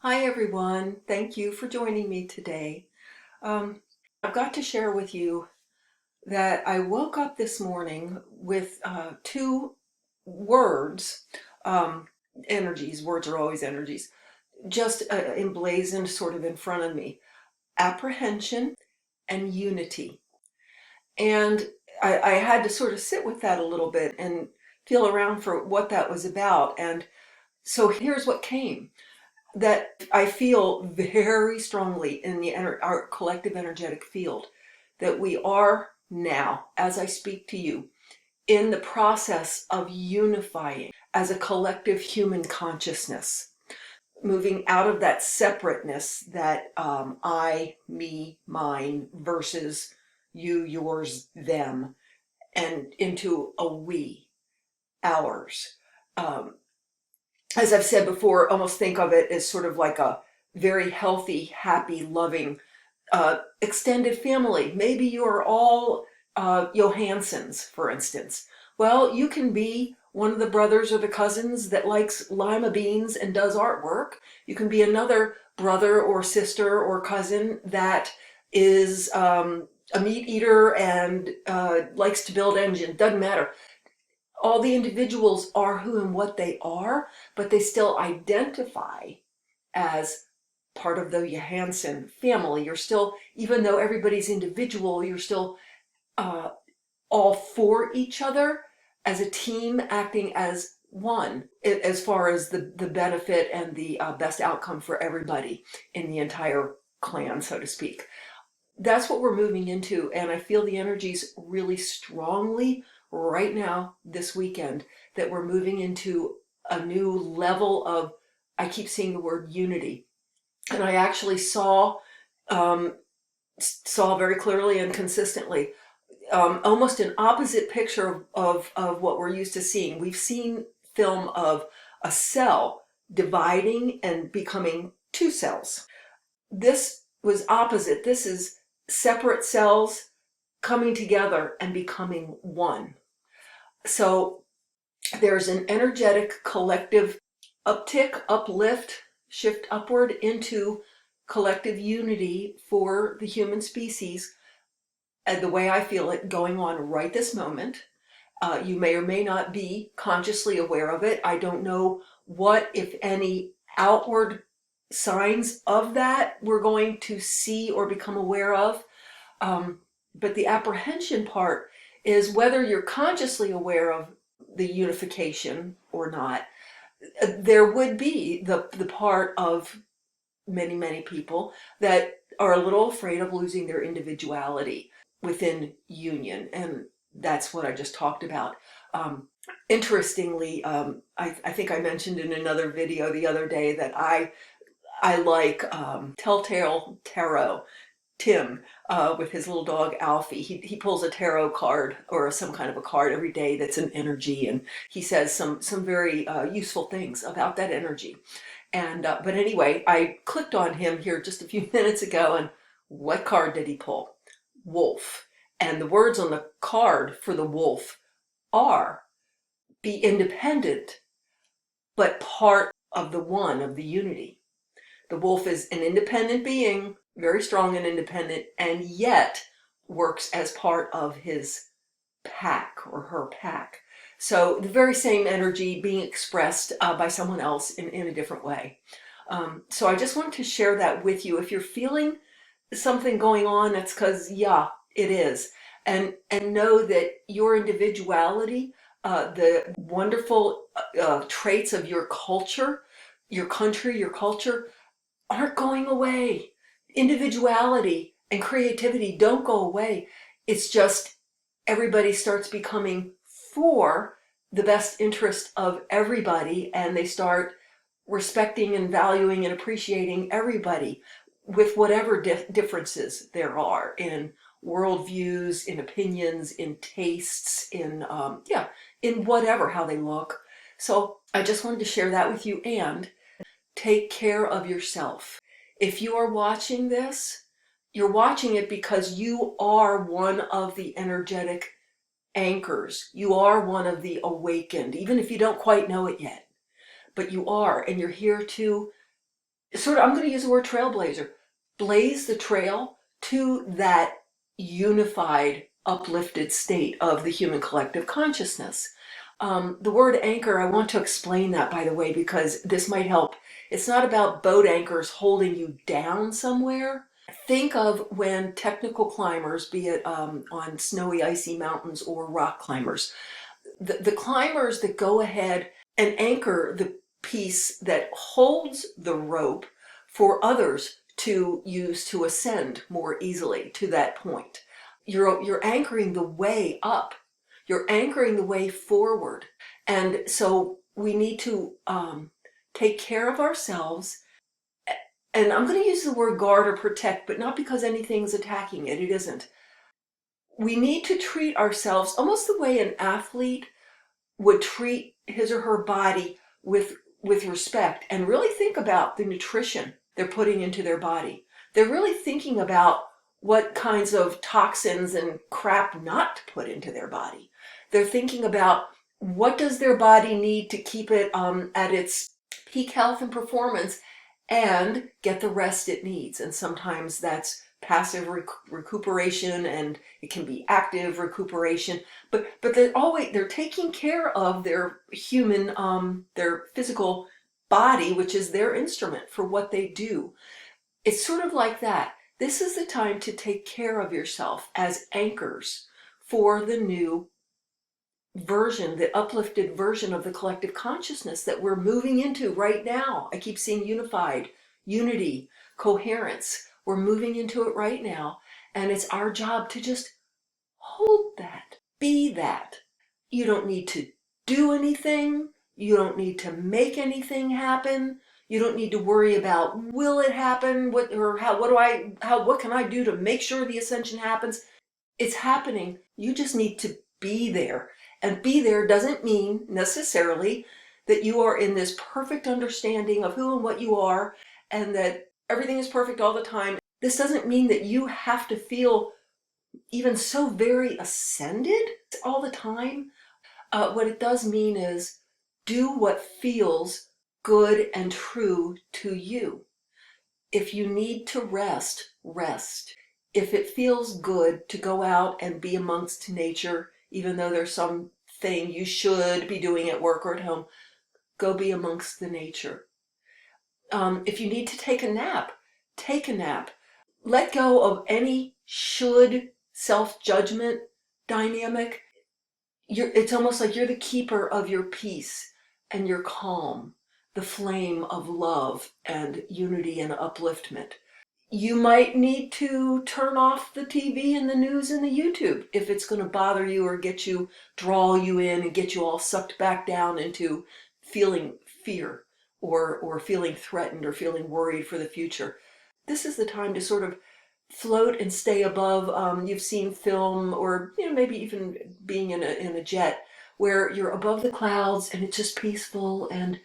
Hi everyone, thank you for joining me today. Um, I've got to share with you that I woke up this morning with two words, um, energies, words are always energies, just emblazoned sort of in front of me: apprehension and unity. And I had to sort of sit with that a little bit and feel around for what that was about. And so here's what came. That I feel very strongly in our collective energetic field, that we are now, as I speak to you, in the process of unifying as a collective human consciousness, moving out of that separateness, that I, me, mine versus you, yours, them, and into a we, ours. Um, as I've said before, almost think of it as sort of like a very healthy, happy, loving extended family. Maybe you're all Johansons, for instance. Well, you can be one of the brothers or the cousins that likes lima beans and does artwork. You can be another brother or sister or cousin that is a meat eater and likes to build engines. Doesn't matter. All the individuals are who and what they are, but they still identify as part of the Johansson family. You're still, even though everybody's individual, you're still uh, all for each other as a team, acting as one as far as the benefit and the best outcome for everybody in the entire clan, so to speak. That's what we're moving into, and I feel the energies really strongly right now this weekend that we're moving into a new level of, I keep seeing the word unity, and I actually um, saw very clearly and consistently almost an opposite picture of what we're used to seeing. We've seen film of a cell dividing and becoming two cells. This was opposite. This is separate cells coming together and becoming one. So there's an energetic collective uptick, uplift, shift upward into collective unity for the human species, and the way I feel it going on right this moment. You may or may not be consciously aware of it. I don't know what, if any, outward signs of that we're going to see or become aware of. But the apprehension part is whether you're consciously aware of the unification or not. There would be the part of many people that are a little afraid of losing their individuality within union, and that's what I just talked about. Interestingly, I think I mentioned in another video the other day that I like Telltale Tarot. Tim, with his little dog Alfie, he pulls a tarot card or some kind of a card every day that's an energy, and he says some very useful things about that energy. And but anyway, I clicked on him here just a few minutes ago, and what card did he pull? Wolf. And the words on the card for the wolf are: be independent, but part of the one, of the unity. The wolf is an independent being, very strong and independent, and yet works as part of his pack or her pack. So the very same energy being expressed by someone else in a different way. So I just wanted to share that with you. If you're feeling something going on, that's because, yeah, it is. And know that your individuality, the wonderful traits of your culture, your country, your culture, aren't going away. Individuality and creativity don't go away. It's just everybody starts becoming for the best interest of everybody, and they start respecting and valuing and appreciating everybody with whatever differences there are in worldviews, in opinions, in tastes, in whatever, how they look. So I just wanted to share that with you, and take care of yourself. If you are watching this, you're watching it because you are one of the energetic anchors. You are one of the awakened, even if you don't quite know it yet. But you are, and you're here to I'm going to use the word trailblazer, blaze the trail to that unified, uplifted state of the human collective consciousness. The word anchor, I want to explain that, by the way, because this might help. It's not about boat anchors holding you down somewhere. Think of when technical climbers, be it on snowy, icy mountains or rock climbers, the climbers that go ahead and anchor the piece that holds the rope for others to use to ascend more easily to that point. You're anchoring the way up. You're anchoring the way forward. And so we need to take care of ourselves. And I'm going to use the word guard or protect, but not because anything's attacking it. It isn't. We need to treat ourselves almost the way an athlete would treat his or her body with respect, and really think about the nutrition they're putting into their body. They're really thinking about what kinds of toxins and crap not to put into their body. They're thinking about what does their body need to keep it at its peak health and performance and get the rest it needs. And sometimes that's passive recuperation, and it can be active recuperation, but they're taking care of their human their physical body, which is their instrument for what they do. It's sort of like that. This is the time to take care of yourself as anchors for the new version, the uplifted version of the collective consciousness that we're moving into right now. I keep seeing unified, unity, coherence. We're moving into it right now, and it's our job to just hold that, be that. You don't need to do anything. You don't need to make anything happen. You don't need to worry about, will it happen? What can I do to make sure the ascension happens? It's happening. You just need to be there. And be there doesn't mean necessarily that you are in this perfect understanding of who and what you are and that everything is perfect all the time. This doesn't mean that you have to feel even so very ascended all the time. What it does mean is do what feels good and true to you. If you need to rest, rest. If it feels good to go out and be amongst nature, even though there's something you should be doing at work or at home, go be amongst the nature. If you need to take a nap, take a nap. Let go of any should self-judgment dynamic. It's almost like you're the keeper of your peace and your calm, the flame of love and unity and upliftment. You might need to turn off the TV and the news and the YouTube if it's going to bother you or draw you in and get you all sucked back down into feeling fear or feeling threatened or feeling worried for the future. This is the time to sort of float and stay above. You've seen film, or maybe even being in a jet where you're above the clouds and it's just peaceful and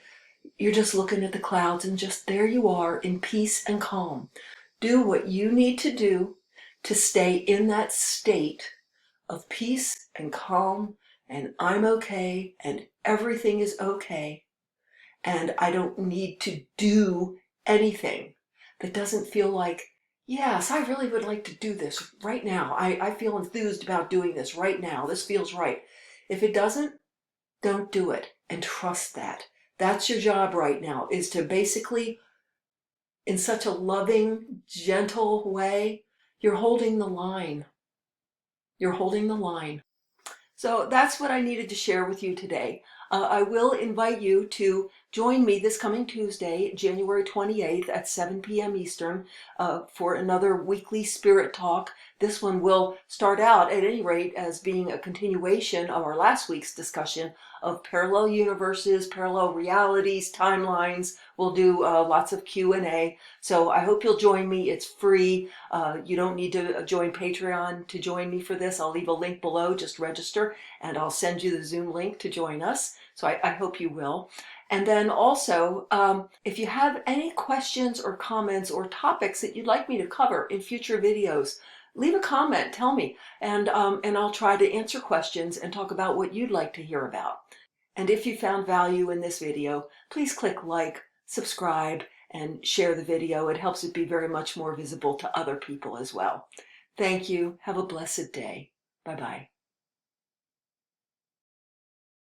you're just looking at the clouds and just there you are in peace and calm. Do what you need to do to stay in that state of peace and calm, and I'm okay and everything is okay, and I don't need to do anything that doesn't feel like, yes, I really would like to do this right now. I feel enthused about doing this right now. This feels right. If it doesn't, don't do it, and trust that. That's your job right now, is to basically, in such a loving, gentle way, you're holding the line. You're holding the line. So that's what I needed to share with you today. I will invite you to join me this coming Tuesday, January 28th at 7 p.m. Eastern, for another weekly spirit talk. This one will start out, at any rate, as being a continuation of our last week's discussion of parallel universes, parallel realities, timelines. We'll do lots of Q&A. So I hope you'll join me. It's free. You don't need to join Patreon to join me for this. I'll leave a link below. Just register and I'll send you the Zoom link to join us. So I hope you will. And then also, if you have any questions or comments or topics that you'd like me to cover in future videos, leave a comment, tell me, and I'll try to answer questions and talk about what you'd like to hear about. And if you found value in this video, please click like, subscribe, and share the video. It helps it be very much more visible to other people as well. Thank you. Have a blessed day. Bye-bye.